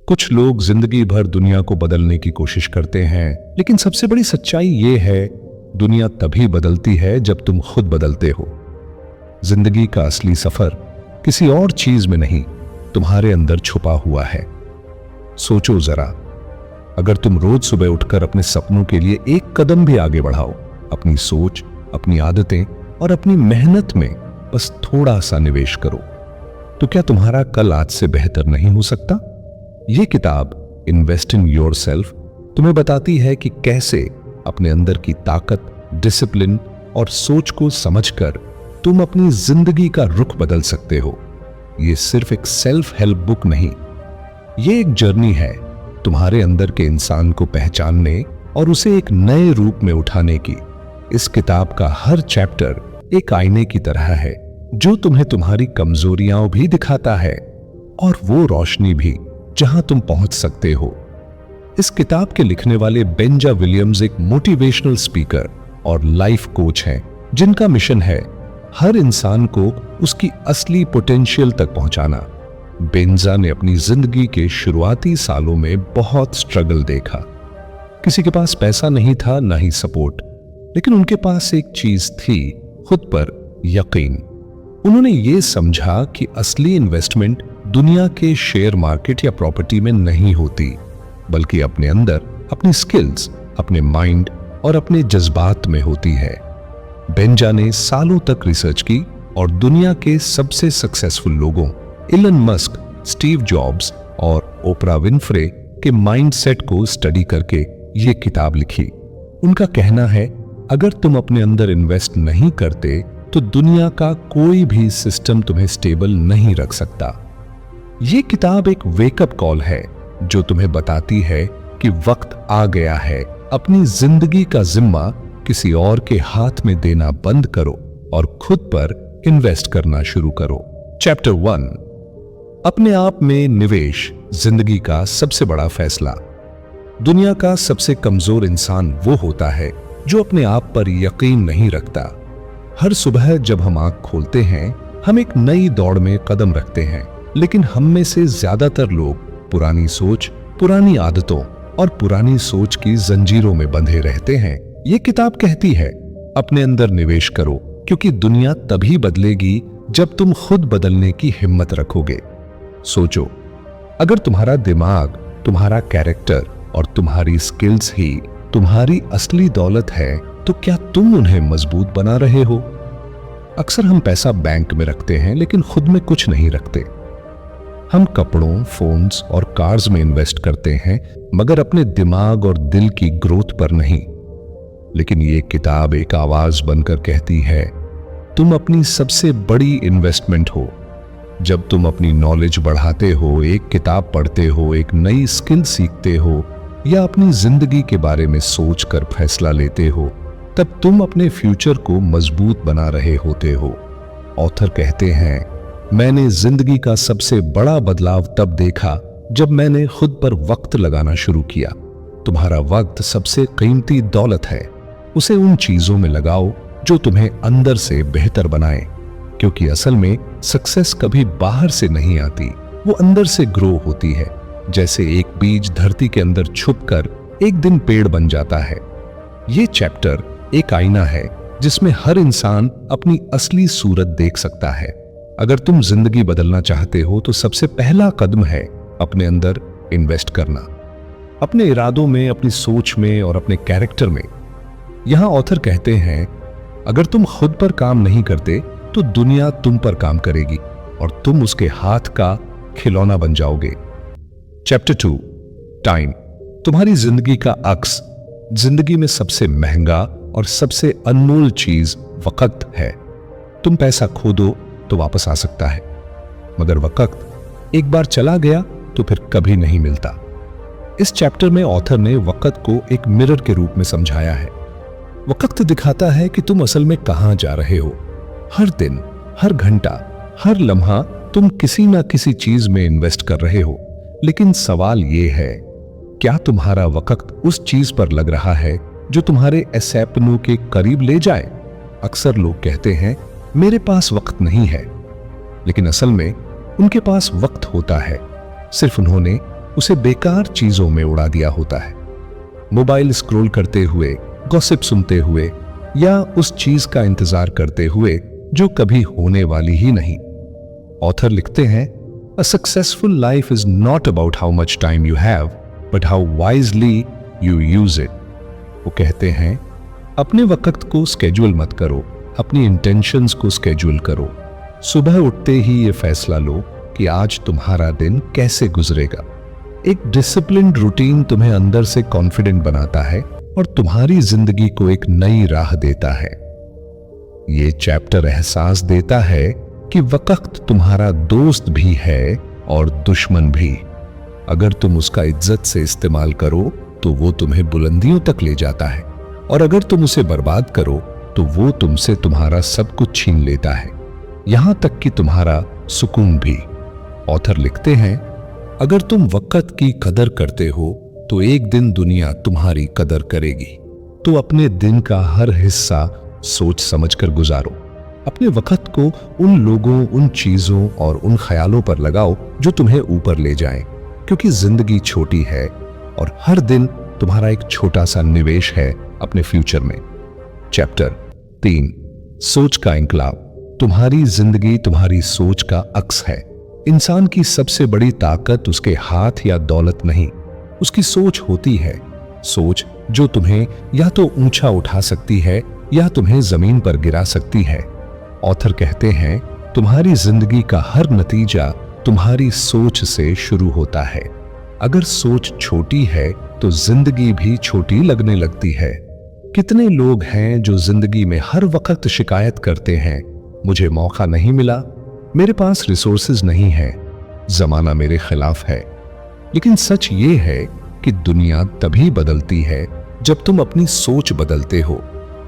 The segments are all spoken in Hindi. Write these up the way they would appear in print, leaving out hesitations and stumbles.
कुछ लोग जिंदगी भर दुनिया को बदलने की कोशिश करते हैं, लेकिन सबसे बड़ी सच्चाई ये है, दुनिया तभी बदलती है जब तुम खुद बदलते हो। जिंदगी का असली सफर किसी और चीज में नहीं, तुम्हारे अंदर छुपा हुआ है। सोचो जरा, अगर तुम रोज सुबह उठकर अपने सपनों के लिए एक कदम भी आगे बढ़ाओ, अपनी सोच, अपनी आदतें और अपनी मेहनत में बस थोड़ा सा निवेश करो, तो क्या तुम्हारा कल आज से बेहतर नहीं हो सकता? यह किताब इन्वेस्ट इन योरसेल्फ तुम्हें बताती है कि कैसे अपने अंदर की ताकत, डिसिप्लिन और सोच को समझकर तुम अपनी जिंदगी का रुख बदल सकते हो। यह सिर्फ एक सेल्फ हेल्प बुक नहीं, यह एक जर्नी है तुम्हारे अंदर के इंसान को पहचानने और उसे एक नए रूप में उठाने की। इस किताब का हर चैप्टर एक आईने की तरह है, जो तुम्हें तुम्हारी कमजोरियां भी दिखाता है और वो रोशनी भी जहां तुम पहुंच सकते हो। इस किताब के लिखने वाले बेंजा विलियम्स एक मोटिवेशनल स्पीकर और लाइफ कोच हैं, जिनका मिशन है हर इंसान को उसकी असली पोटेंशियल तक पहुंचाना। बेंजा ने अपनी जिंदगी के शुरुआती सालों में बहुत स्ट्रगल देखा। किसी के पास पैसा नहीं था, ना ही सपोर्ट, लेकिन उनके पास एक चीज थी, खुद पर यकीन। उन्होंने ये समझा कि असली इन्वेस्टमेंट दुनिया के शेयर मार्केट या प्रॉपर्टी में नहीं होती, बल्कि अपने अंदर, अपनी स्किल्स, अपने माइंड और अपने जज्बात में होती है। बेंजा ने सालों तक रिसर्च की और दुनिया के सबसे सक्सेसफुल लोगों, इलन मस्क, स्टीव जॉब्स और ओपरा विनफ्रे के माइंडसेट को स्टडी करके ये किताब लिखी। उनका कहना है, अगर तुम अपने अंदर इन्वेस्ट नहीं करते तो दुनिया का कोई भी सिस्टम तुम्हें स्टेबल नहीं रख सकता। ये किताब एक वेकअप कॉल है, जो तुम्हें बताती है कि वक्त आ गया है, अपनी जिंदगी का जिम्मा किसी और के हाथ में देना बंद करो और खुद पर इन्वेस्ट करना शुरू करो। चैप्टर 1, अपने आप में निवेश, जिंदगी का सबसे बड़ा फैसला। दुनिया का सबसे कमजोर इंसान वो होता है जो अपने आप पर यकीन नहीं रखता। हर सुबह जब हम आंख खोलते हैं, हम एक नई दौड़ में कदम रखते हैं, लेकिन हम में से ज्यादातर लोग पुरानी सोच, पुरानी आदतों और पुरानी सोच की जंजीरों में बंधे रहते हैं। ये किताब कहती है, अपने अंदर निवेश करो, क्योंकि दुनिया तभी बदलेगी जब तुम खुद बदलने की हिम्मत रखोगे। सोचो, अगर तुम्हारा दिमाग, तुम्हारा कैरेक्टर और तुम्हारी स्किल्स ही तुम्हारी असली दौलत है, तो क्या तुम उन्हें मजबूत बना रहे हो? अक्सर हम पैसा बैंक में रखते हैं, लेकिन खुद में कुछ नहीं रखते। हम कपड़ों, फोन्स और कार्स में इन्वेस्ट करते हैं, मगर अपने दिमाग और दिल की ग्रोथ पर नहीं। लेकिन ये किताब एक आवाज बनकर कहती है, तुम अपनी सबसे बड़ी इन्वेस्टमेंट हो। जब तुम अपनी नॉलेज बढ़ाते हो, एक किताब पढ़ते हो, एक नई स्किल सीखते हो या अपनी जिंदगी के बारे में सोचकर फैसला लेते हो, तब तुम अपने फ्यूचर को मजबूत बना रहे होते हो। ऑथर कहते हैं, मैंने जिंदगी का सबसे बड़ा बदलाव तब देखा जब मैंने खुद पर वक्त लगाना शुरू किया। तुम्हारा वक्त सबसे कीमती दौलत है, उसे उन चीजों में लगाओ जो तुम्हें अंदर से बेहतर बनाए, क्योंकि असल में सक्सेस कभी बाहर से नहीं आती, वो अंदर से ग्रो होती है। जैसे एक बीज धरती के अंदर छुपकर एक दिन पेड़ बन जाता है। ये चैप्टर एक आईना है जिसमें हर इंसान अपनी असली सूरत देख सकता है। अगर तुम जिंदगी बदलना चाहते हो तो सबसे पहला कदम है अपने अंदर इन्वेस्ट करना, अपने इरादों में, अपनी सोच में और अपने कैरेक्टर में। यहां ऑथर कहते हैं, अगर तुम खुद पर काम नहीं करते तो दुनिया तुम पर काम करेगी और तुम उसके हाथ का खिलौना बन जाओगे। चैप्टर 2, टाइम, तुम्हारी जिंदगी का अक्स। जिंदगी में सबसे महंगा और सबसे अनमोल चीज वक्त है। तुम पैसा खो दो तो वापस आ सकता है, मगर वक्त एक बार चला गया तो फिर कभी नहीं मिलता। इस चैप्टर में ऑथर ने वक्त को एक मिरर के रूप में समझाया है। वक्त दिखाता है कि तुम असल में कहां जा रहे हो। हर दिन, हर घंटा, हर लम्हा तुम किसी ना किसी चीज में इन्वेस्ट कर रहे हो, लेकिन सवाल यह है, क्या तुम्हारा वक्त उस चीज पर लग रहा है जो तुम्हारे सपनों के करीब ले जाए? अक्सर लोग कहते हैं, मेरे पास वक्त नहीं है, लेकिन असल में उनके पास वक्त होता है, सिर्फ उन्होंने उसे बेकार चीजों में उड़ा दिया होता है, मोबाइल स्क्रॉल करते हुए, गॉसिप सुनते हुए या उस चीज का इंतजार करते हुए जो कभी होने वाली ही नहीं। ऑथर लिखते हैं, a successful life is not about how much time you have but how wisely you use it. वो कहते हैं, अपने वक्त को स्केड्यूल मत करो, अपनी इंटेंशंस को स्केड्यूल करो। सुबह उठते ही ये फैसला लो कि आज तुम्हारा दिन कैसे गुजरेगा। एक डिसिप्लिन्ड रूटीन तुम्हें अंदर से कॉन्फिडेंट बनाता है और तुम्हारी जिंदगी को एक नई राह देता है। ये चैप्टर एहसास देता है कि वक्त तुम्हारा दोस्त भी है और दुश्मन भी। अगर तुम उसका इज्जत से इस्तेमाल करो तो वो तुम्हें बुलंदियों तक ले जाता है, और अगर तुम उसे बर्बाद करो तो वो तुमसे तुम्हारा सब कुछ छीन लेता है, यहां तक कि तुम्हारा सुकून भी। ऑथर लिखते हैं, अगर तुम वक्त की कदर करते हो तो एक दिन दुनिया तुम्हारी कदर करेगी। तो अपने दिन का हर हिस्सा सोच समझकर गुजारो। अपने वक्त को उन लोगों, उन चीजों और उन ख्यालों पर लगाओ जो तुम्हें ऊपर ले जाएं, क्योंकि जिंदगी छोटी है और हर दिन तुम्हारा एक छोटा सा निवेश है अपने फ्यूचर में। चैप्टर 3, सोच का इंकलाब। तुम्हारी जिंदगी तुम्हारी सोच का अक्स है। इंसान की सबसे बड़ी ताकत उसके हाथ या दौलत नहीं, उसकी सोच होती है। सोच जो तुम्हें या तो ऊंचा उठा सकती है या तुम्हें जमीन पर गिरा सकती है। ऑथर कहते हैं, तुम्हारी जिंदगी का हर नतीजा तुम्हारी सोच से शुरू होता है। अगर सोच छोटी है तो जिंदगी भी छोटी लगने लगती है। कितने लोग हैं जो जिंदगी में हर वक्त शिकायत करते हैं, मुझे मौका नहीं मिला, मेरे पास रिसोर्सेज नहीं है, जमाना मेरे खिलाफ है। लेकिन सच ये है कि दुनिया तभी बदलती है जब तुम अपनी सोच बदलते हो।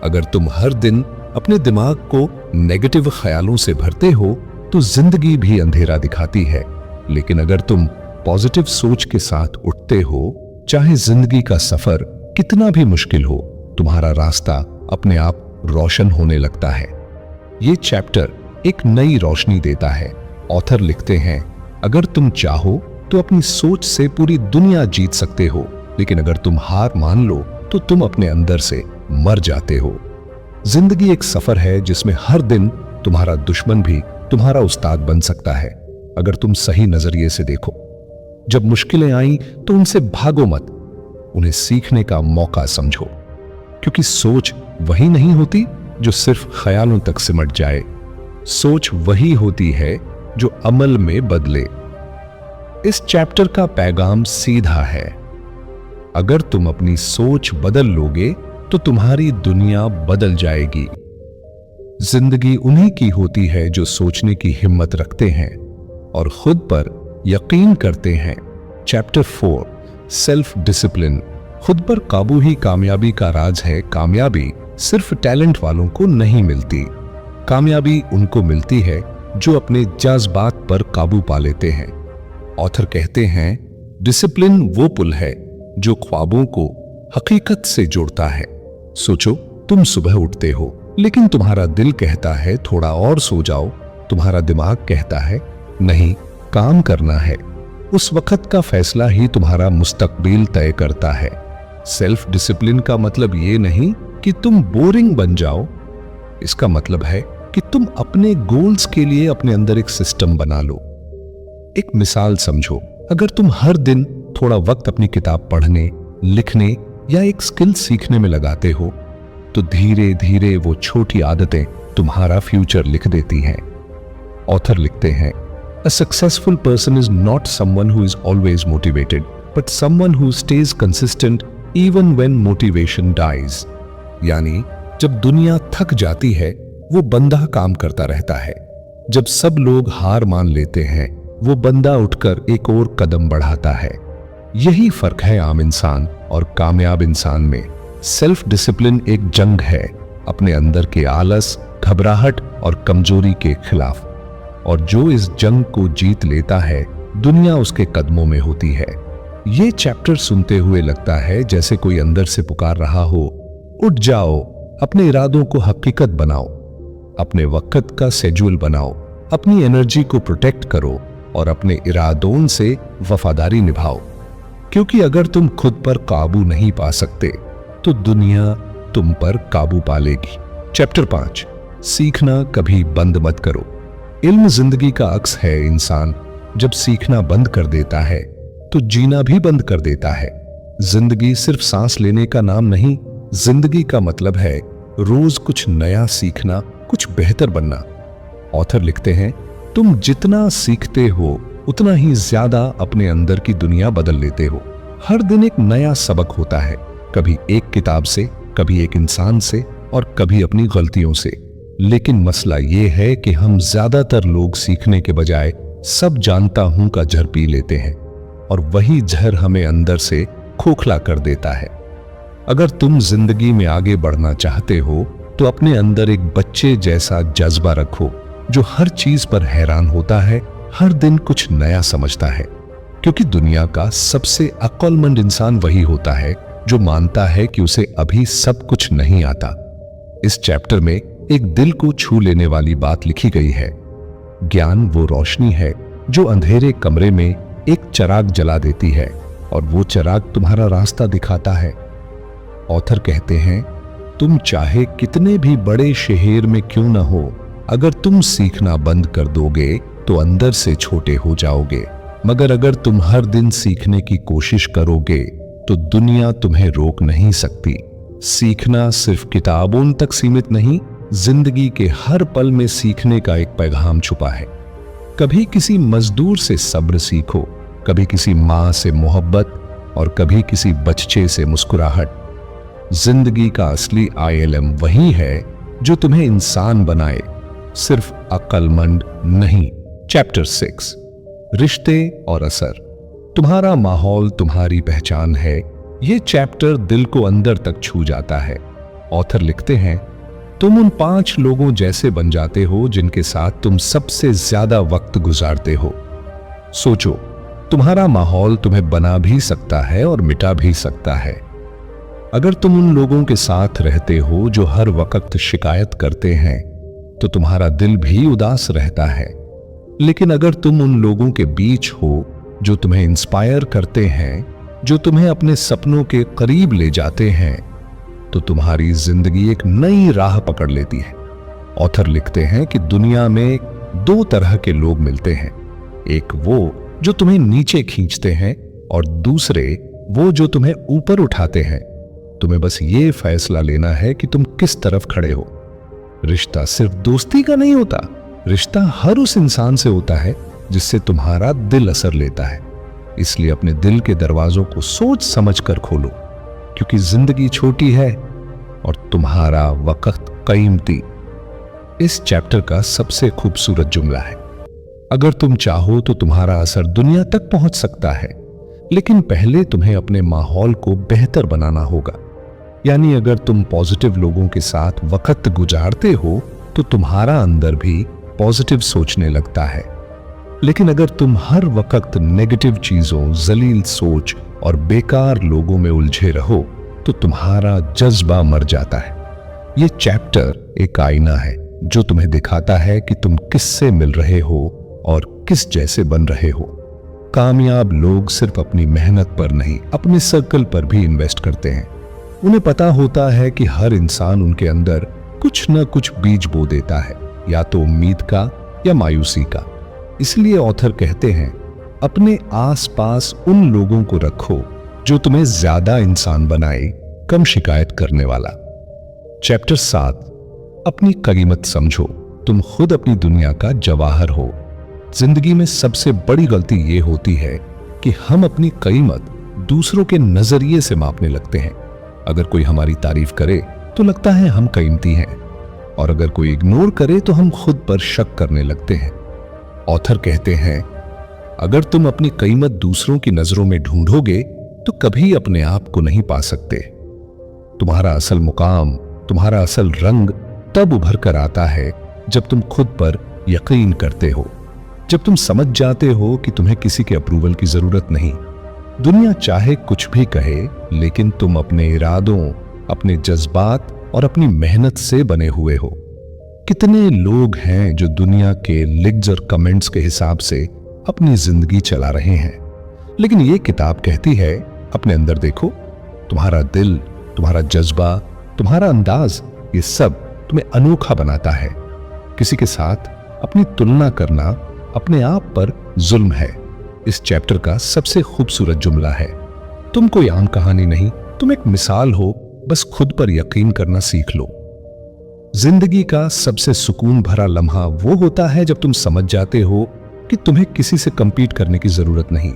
अगर तुम हर दिन अपने दिमाग को नेगेटिव ख्यालों से भरते हो तो जिंदगी भी अंधेरा दिखाती है। लेकिन अगर तुम पॉजिटिव सोच के साथ उठते हो, चाहे जिंदगी का सफर कितना भी मुश्किल हो, तुम्हारा रास्ता अपने आप रोशन होने लगता है। ये चैप्टर एक नई रोशनी देता है। ऑथर लिखते हैं, अगर तुम चाहो तो अपनी सोच से पूरी दुनिया जीत सकते हो, लेकिन अगर तुम हार मान लो तो तुम अपने अंदर से मर जाते हो। जिंदगी एक सफर है जिसमें हर दिन तुम्हारा दुश्मन भी तुम्हारा उस्ताद बन सकता है, अगर तुम सही नजरिए से देखो। जब मुश्किलें आईं तो उनसे भागो मत, उन्हें सीखने का मौका समझो, क्योंकि सोच वही नहीं होती जो सिर्फ ख्यालों तक सिमट जाए। सोच वही होती है जो अमल में बदले। इस चैप्टर का पैगाम सीधा है, अगर तुम अपनी सोच बदल लोगे तो तुम्हारी दुनिया बदल जाएगी। जिंदगी उन्हीं की होती है जो सोचने की हिम्मत रखते हैं और खुद पर यकीन करते हैं। Chapter 4, self discipline. खुद पर काबू ही कामयाबी का राज है। कामयाबी सिर्फ टैलेंट वालों को नहीं मिलती, कामयाबी उनको मिलती है जो अपने जज्बात पर काबू पा लेते हैं। ऑथर कहते हैं, डिसिप्लिन वो पुल है जो ख्वाबों को हकीकत से जोड़ता है। सोचो, तुम सुबह उठते हो लेकिन तुम्हारा दिल कहता है थोड़ा और सो जाओ, तुम्हारा दिमाग कहता है नहीं, काम करना है। उस वक्त का फैसला ही तुम्हारा मुस्तकबिल तय करता है। सेल्फ डिसिप्लिन का मतलब ये नहीं कि तुम बोरिंग बन जाओ, इसका मतलब है कि तुम अपने गोल्स के लिए अपने अंदर एक सिस्टम बना लो। एक मिसाल समझो, अगर तुम हर दिन थोड़ा वक्त अपनी किताब पढ़ने, लिखने या एक स्किल सीखने में लगाते हो तो धीरे धीरे वो छोटी आदतें तुम्हारा फ्यूचर लिख देती हैं। ऑथर लिखते हैं, A successful person is not someone who is always motivated, but someone who stays consistent even when motivation dies. यानी जब दुनिया थक जाती है वो बंदा काम करता रहता है, जब सब लोग हार मान लेते हैं वो बंदा उठकर एक और कदम बढ़ाता है। यही फर्क है आम इंसान और कामयाब इंसान में। सेल्फ डिसिप्लिन एक जंग है अपने अंदर के आलस, घबराहट और कमजोरी के खिलाफ, और जो इस जंग को जीत लेता है दुनिया उसके कदमों में होती है। ये चैप्टर सुनते हुए लगता है जैसे कोई अंदर से पुकार रहा हो, उठ जाओ, अपने इरादों को हकीकत बनाओ, अपने वक्त का शेड्यूल बनाओ, अपनी एनर्जी को प्रोटेक्ट करो और अपने इरादों से वफादारी निभाओ। क्योंकि अगर तुम खुद पर काबू नहीं पा सकते तो दुनिया तुम पर काबू पा लेगी। चैप्टर 5, सीखना कभी बंद मत करो। इल्म जिंदगी का अक्स है। इंसान जब सीखना बंद कर देता है तो जीना भी बंद कर देता है। जिंदगी सिर्फ सांस लेने का नाम नहीं, जिंदगी का मतलब है रोज कुछ नया सीखना, कुछ बेहतर बनना। ऑथर लिखते हैं, तुम जितना सीखते हो उतना ही ज्यादा अपने अंदर की दुनिया बदल लेते हो। हर दिन एक नया सबक होता है, कभी एक किताब से, कभी एक इंसान से और कभी अपनी गलतियों से। लेकिन मसला यह है कि हम ज्यादातर लोग सीखने के बजाय सब जानता हूं का जहर पी लेते हैं और वही जहर हमें अंदर से खोखला कर देता है। अगर तुम जिंदगी में आगे बढ़ना चाहते हो तो अपने अंदर एक बच्चे जैसा जज्बा रखो जो हर चीज पर हैरान होता है, हर दिन कुछ नया समझता है। क्योंकि दुनिया का सबसे अक्लमंद इंसान वही होता है जो मानता है कि उसे अभी सब कुछ नहीं आता। इस चैप्टर में एक दिल को छू लेने वाली बात लिखी गई है। ज्ञान वो रोशनी है जो अंधेरे कमरे में एक चिराग जला देती है और वो चिराग तुम्हारा रास्ता दिखाता है। ऑथर कहते हैं, तुम चाहे कितने भी बड़े शहर में क्यों ना हो, अगर तुम सीखना बंद कर दोगे तो अंदर से छोटे हो जाओगे। मगर अगर तुम हर दिन सीखने की कोशिश करोगे तो दुनिया तुम्हें रोक नहीं सकती। सीखना सिर्फ किताबों तक सीमित नहीं, जिंदगी के हर पल में सीखने का एक पैगाम छुपा है। कभी किसी मजदूर से सब्र सीखो, कभी किसी मां से मोहब्बत और कभी किसी बच्चे से मुस्कुराहट। जिंदगी का असली ILM वही है जो तुम्हें इंसान बनाए, सिर्फ अक्लमंद नहीं। चैप्टर 6, रिश्ते और असर। तुम्हारा माहौल तुम्हारी पहचान है। यह चैप्टर दिल को अंदर तक छू जाता है। ऑथर लिखते हैं, तुम उन 5 लोगों जैसे बन जाते हो जिनके साथ तुम सबसे ज्यादा वक्त गुजारते हो। सोचो, तुम्हारा माहौल तुम्हें बना भी सकता है और मिटा भी सकता है। अगर तुम उन लोगों के साथ रहते हो जो हर वक्त शिकायत करते हैं तो तुम्हारा दिल भी उदास रहता है। लेकिन अगर तुम उन लोगों के बीच हो जो तुम्हें इंस्पायर करते हैं, जो तुम्हें अपने सपनों के करीब ले जाते हैं, तो तुम्हारी जिंदगी एक नई राह पकड़ लेती है। ऑथर लिखते हैं कि दुनिया में 2 तरह के लोग मिलते हैं, एक वो जो तुम्हें नीचे खींचते हैं और दूसरे वो जो तुम्हें ऊपर उठाते हैं। तुम्हें बस ये फैसला लेना है कि तुम किस तरफ खड़े हो। रिश्ता सिर्फ दोस्ती का नहीं होता, रिश्ता हर उस इंसान से होता है जिससे तुम्हारा दिल असर लेता है। इसलिए अपने दिल के दरवाजों को सोच समझ कर खोलो, क्योंकि जिंदगी छोटी है और तुम्हारा वक्त कीमती। इस चैप्टर का सबसे खूबसूरत जुमला है, अगर तुम चाहो तो तुम्हारा असर दुनिया तक पहुंच सकता है, लेकिन पहले तुम्हें अपने माहौल को बेहतर बनाना होगा। यानी अगर तुम पॉजिटिव लोगों के साथ वक्त गुजारते हो तो तुम्हारा अंदर भी पॉजिटिव सोचने लगता है। लेकिन अगर तुम हर वक्त नेगेटिव चीजों, जलील सोच और बेकार लोगों में उलझे रहो तो तुम्हारा जज्बा मर जाता है। यह चैप्टर एक आईना है जो तुम्हें दिखाता है कि तुम किससे मिल रहे हो और किस जैसे बन रहे हो। कामयाब लोग सिर्फ अपनी मेहनत पर नहीं, अपने सर्कल पर भी इन्वेस्ट करते हैं। उन्हें पता होता है कि हर इंसान उनके अंदर कुछ न कुछ बीज बो देता है, या तो उम्मीद का या मायूसी का। इसलिए ऑथर कहते हैं, अपने आसपास उन लोगों को रखो जो तुम्हें ज्यादा इंसान बनाए, कम शिकायत करने वाला। चैप्टर 7, अपनी कीमत समझो। तुम खुद अपनी दुनिया का जवाहर हो। जिंदगी में सबसे बड़ी गलती यह होती है कि हम अपनी कीमत दूसरों के नजरिए से मापने लगते हैं। अगर कोई हमारी तारीफ करे तो लगता है हम कीमती हैं, और अगर कोई इग्नोर करे तो हम खुद पर शक करने लगते हैं। ऑथर कहते हैं, अगर तुम अपनी कीमत दूसरों की नजरों में ढूंढोगे तो कभी अपने आप को नहीं पा सकते। तुम्हारा असल मुकाम, तुम्हारा असल रंग तब उभर कर आता है जब तुम खुद पर यकीन करते हो, जब तुम समझ जाते हो कि तुम्हें किसी के अप्रूवल की जरूरत नहीं। दुनिया चाहे कुछ भी कहे, लेकिन तुम अपने इरादों, अपने जज्बात और अपनी मेहनत से बने हुए हो। कितने लोग हैं जो दुनिया के लिक्स और कमेंट्स के हिसाब से अपनी जिंदगी चला रहे हैं, लेकिन ये किताब कहती है अपने अंदर देखो, तुम्हारा दिल, तुम्हारा जज्बा, तुम्हारा अंदाज, ये सब तुम्हें अनोखा बनाता है। किसी के साथ अपनी तुलना करना अपने आप पर जुल्म है। इस चैप्टर का सबसे खूबसूरत जुमला है, तुम कोई आम कहानी नहीं, तुम एक मिसाल हो, बस खुद पर यकीन करना सीख लो। जिंदगी का सबसे सुकून भरा लम्हा वो होता है जब तुम समझ जाते हो कि तुम्हें किसी से कंपीट करने की जरूरत नहीं,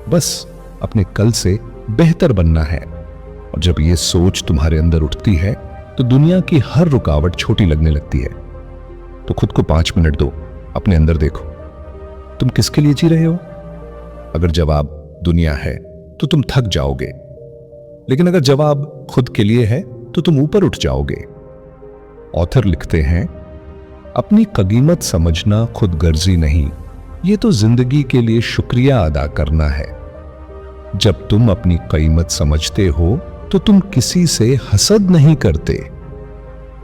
बस अपने कल से बेहतर बनना है। और जब ये सोच तुम्हारे अंदर उठती है तो दुनिया की हर रुकावट छोटी लगने लगती है। तो खुद को 5 मिनट दो, अपने अंदर देखो, तुम किसके लिए जी रहे हो? अगर जवाब दुनिया है तो तुम थक जाओगे, लेकिन अगर जवाब खुद के लिए है तो तुम ऊपर उठ जाओगे। ऑथर लिखते हैं, अपनी कीमत समझना खुद गर्जी नहीं, ये तो जिंदगी के लिए शुक्रिया अदा करना है। जब तुम अपनी कीमत समझते हो तो तुम किसी से हसद नहीं करते,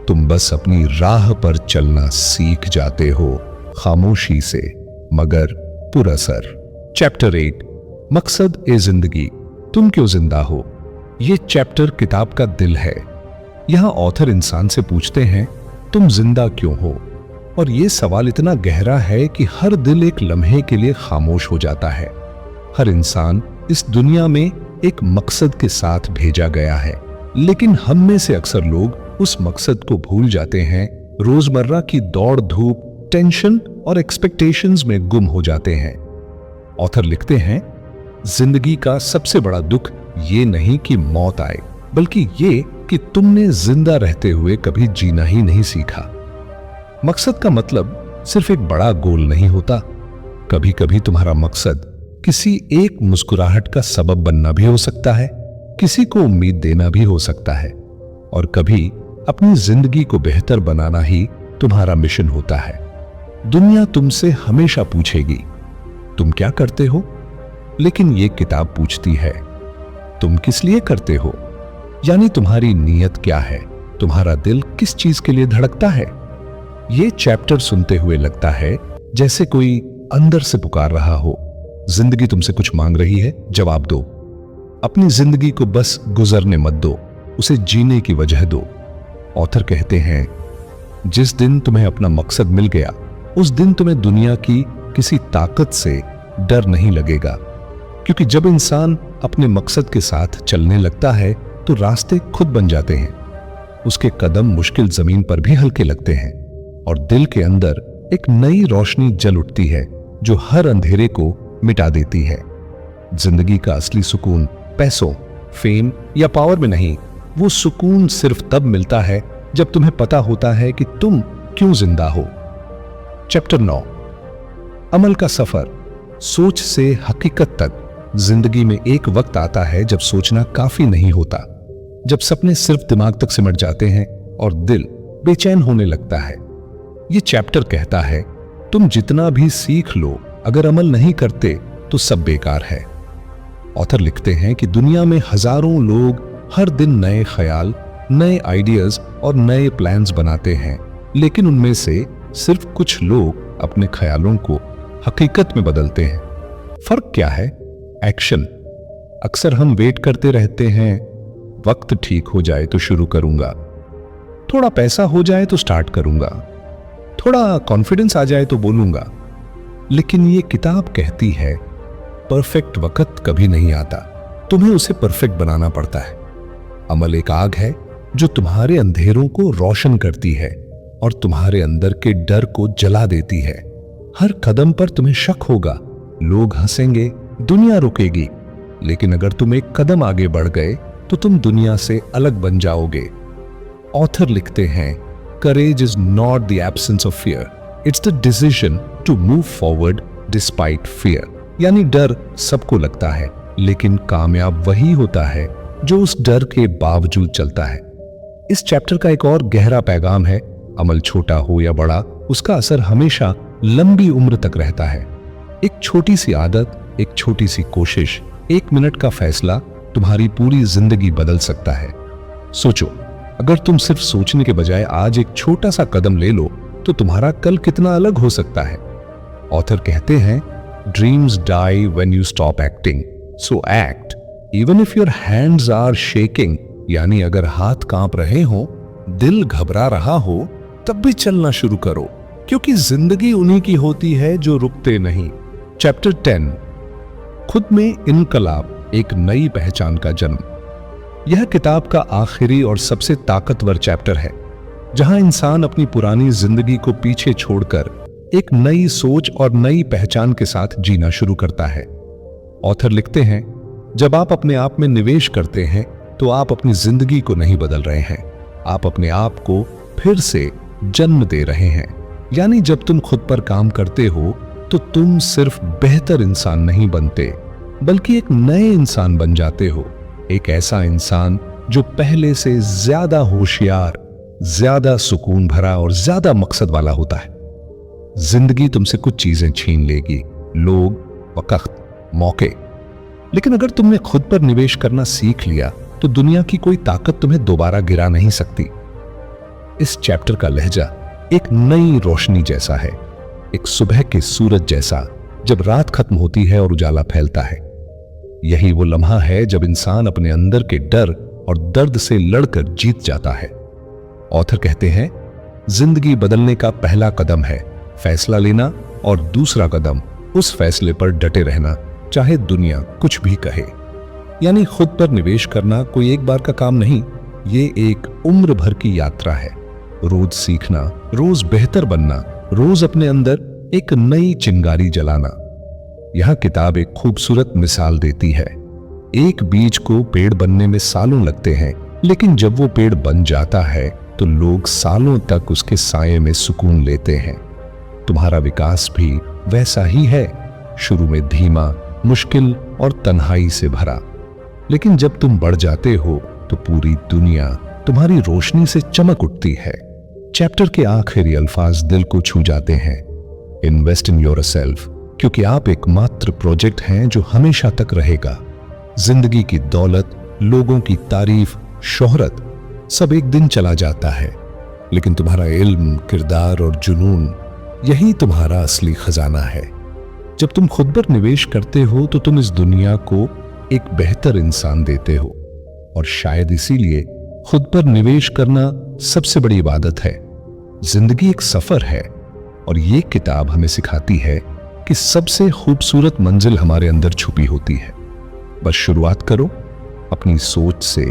तुम बस अपनी राह पर चलना सीख जाते हो, खामोशी से मगर पुरअसर। चैप्टर 8, मकसद ए जिंदगी, तुम क्यों जिंदा हो? ये चैप्टर किताब का दिल है। यहां ऑथर इंसान से पूछते हैं, तुम जिंदा क्यों हो? और ये सवाल इतना गहरा है कि हर दिल एक लम्हे के लिए खामोश हो जाता है। हर इंसान इस दुनिया में एक मकसद के साथ भेजा गया है, लेकिन हम में से अक्सर लोग उस मकसद को भूल जाते हैं। रोजमर्रा की दौड़ धूप, टेंशन और एक्सपेक्टेशंस में गुम हो जाते हैं। ऑथर लिखते हैं, जिंदगी का सबसे बड़ा दुख ये नहीं कि मौत आए, बल्कि ये कि तुमने जिंदा रहते हुए कभी जीना ही नहीं सीखा। मकसद का मतलब सिर्फ एक बड़ा गोल नहीं होता। कभी कभी तुम्हारा मकसद किसी एक मुस्कुराहट का सबब बनना भी हो सकता है, किसी को उम्मीद देना भी हो सकता है, और कभी अपनी जिंदगी को बेहतर बनाना ही तुम्हारा मिशन होता है। दुनिया तुमसे हमेशा पूछेगी, तुम क्या करते हो? लेकिन ये किताब पूछती है, तुम किस लिए करते हो? यानी तुम्हारी नीयत क्या है? तुम्हारा दिल किस चीज के लिए धड़कता है? ये चैप्टर सुनते हुए लगता है जैसे कोई अंदर से पुकार रहा हो, जिंदगी तुमसे कुछ मांग रही है, जवाब दो। अपनी जिंदगी को बस गुजरने मत दो, उसे जीने की वजह दो। ऑथर कहते हैं, जिस दिन तुम्हें अपना मकसद मिल गया, उस दिन तुम्हें दुनिया की किसी ताकत से डर नहीं लगेगा, क्योंकि जब इंसान अपने मकसद के साथ चलने लगता है तो रास्ते खुद बन जाते हैं। उसके कदम मुश्किल जमीन पर भी हल्के लगते हैं और दिल के अंदर एक नई रोशनी जल उठती है जो हर अंधेरे को मिटा देती है। जिंदगी का असली सुकून पैसों, फेम या पावर में नहीं, वो सुकून सिर्फ तब मिलता है जब तुम्हें पता होता है कि तुम क्यों जिंदा हो। चैप्टर 9, अमल का सफर, सोच से हकीकत तक। जिंदगी में एक वक्त आता है जब सोचना काफी नहीं होता, जब सपने सिर्फ दिमाग तक सिमट जाते हैं और दिल बेचैन होने लगता है। ये चैप्टर कहता है, तुम जितना भी सीख लो, अगर अमल नहीं करते तो सब बेकार है। ऑथर लिखते हैं कि दुनिया में हजारों लोग हर दिन नए ख्याल, नए आइडियाज और नए प्लान्स बनाते हैं, लेकिन उनमें से सिर्फ कुछ लोग अपने ख्यालों को हकीकत में बदलते हैं। फर्क क्या है? एक्शन। अक्सर हम वेट करते रहते हैं, वक्त ठीक हो जाए तो शुरू करूंगा, थोड़ा पैसा हो जाए तो स्टार्ट करूंगा, थोड़ा कॉन्फिडेंस आ जाए तो बोलूंगा। लेकिन ये किताब कहती है, परफेक्ट वक्त कभी नहीं आता, तुम्हें उसे परफेक्ट बनाना पड़ता है। अमल एक आग है जो तुम्हारे अंधेरों को रोशन करती है और तुम्हारे अंदर के डर को जला देती है। हर कदम पर तुम्हें शक होगा, लोग हंसेंगे, दुनिया रुकेगी, लेकिन अगर तुम एक कदम आगे बढ़ गए तो तुम दुनिया से अलग बन जाओगे। ऑथर लिखते हैं, courage is not the absence of fear, it's the decision to move forward despite fear. यानी डर सबको लगता है, लेकिन कामयाब वही होता है जो उस डर के बावजूद चलता है। इस चैप्टर का एक और गहरा पैगाम है, अमल छोटा हो या बड़ा, उसका असर हमेशा लंबी उम्र तक रहता है। एक छोटी सी आदत, एक छोटी सी कोशिश, 1 मिनट का फैसला तुम्हारी पूरी जिंदगी बदल सकता है। सोचो, अगर तुम सिर्फ सोचने के बजाय आज एक छोटा सा कदम ले लो तो तुम्हारा कल कितना अलग हो सकता है। ऑथर कहते हैं, dreams die when you stop acting, so act even if your hands are shaking. यानी अगर हाथ कांप रहे हो, दिल घबरा रहा हो, तब भी चलना शुरू करो, क्योंकि जिंदगी उन्हीं की होती है जो रुकते नहीं। चैप्टर 10, खुद में इनकलाब, एक नई पहचान का जन्म। यह किताब का आखिरी और सबसे ताकतवर चैप्टर है, जहां इंसान अपनी पुरानी जिंदगी को पीछे छोड़कर एक नई सोच और नई पहचान के साथ जीना शुरू करता है। ऑथर लिखते हैं, जब आप अपने आप में निवेश करते हैं तो आप अपनी जिंदगी को नहीं बदल रहे हैं, आप अपने आप को फिर से जन्म दे रहे हैं। यानी जब तुम खुद पर काम करते हो तो तुम सिर्फ बेहतर इंसान नहीं बनते, बल्कि एक नए इंसान बन जाते हो। एक ऐसा इंसान जो पहले से ज्यादा होशियार, ज्यादा सुकून भरा और ज्यादा मकसद वाला होता है। जिंदगी तुमसे कुछ चीजें छीन लेगी, लोग, वक्त, मौके, लेकिन अगर तुमने खुद पर निवेश करना सीख लिया तो दुनिया की कोई ताकत तुम्हें दोबारा गिरा नहीं सकती। इस चैप्टर का लहजा एक नई रोशनी जैसा है, एक सुबह के सूरज जैसा, जब रात खत्म होती है और उजाला फैलता है। यही वो लम्हा है जब इंसान अपने अंदर के डर और दर्द से लड़कर जीत जाता है। ऑथर कहते हैं, जिंदगी बदलने का पहला कदम है फैसला लेना, और दूसरा कदम उस फैसले पर डटे रहना, चाहे दुनिया कुछ भी कहे। यानी खुद पर निवेश करना कोई एक बार का काम नहीं, ये एक उम्र भर की यात्रा है। रोज सीखना, रोज बेहतर बनना, रोज अपने अंदर एक नई चिंगारी जलाना। यह किताब एक खूबसूरत मिसाल देती है। एक बीज को पेड़ बनने में सालों लगते हैं, लेकिन जब वो पेड़ बन जाता है तो लोग सालों तक उसके साये में सुकून लेते हैं। तुम्हारा विकास भी वैसा ही है, शुरू में धीमा, मुश्किल और तन्हाई से भरा, लेकिन जब तुम बढ़ जाते हो तो पूरी दुनिया तुम्हारी रोशनी से चमक उठती है। चैप्टर के आखिरी अल्फाज दिल को छू जाते हैं, इन्वेस्ट इन योरसेल्फ, क्योंकि आप एकमात्र प्रोजेक्ट हैं जो हमेशा तक रहेगा। जिंदगी की दौलत, लोगों की तारीफ, शोहरत, सब एक दिन चला जाता है, लेकिन तुम्हारा इल्म, किरदार और जुनून, यही तुम्हारा असली खजाना है। जब तुम खुद पर निवेश करते हो तो तुम इस दुनिया को एक बेहतर इंसान देते हो, और शायद इसीलिए खुद पर निवेश करना सबसे बड़ी इबादत है। जिंदगी एक सफर है, और ये किताब हमें सिखाती है कि सबसे खूबसूरत मंजिल हमारे अंदर छुपी होती है। बस शुरुआत करो, अपनी सोच से,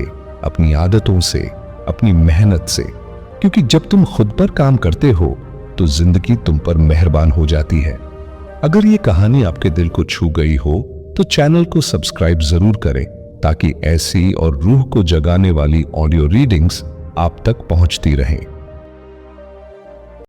अपनी आदतों से, अपनी मेहनत से, क्योंकि जब तुम खुद पर काम करते हो तो जिंदगी तुम पर मेहरबान हो जाती है। अगर ये कहानी आपके दिल को छू गई हो तो चैनल को सब्सक्राइब जरूर करें, ताकि ऐसी और रूह को जगाने वाली ऑडियो रीडिंग्स आप तक पहुंचती रहें।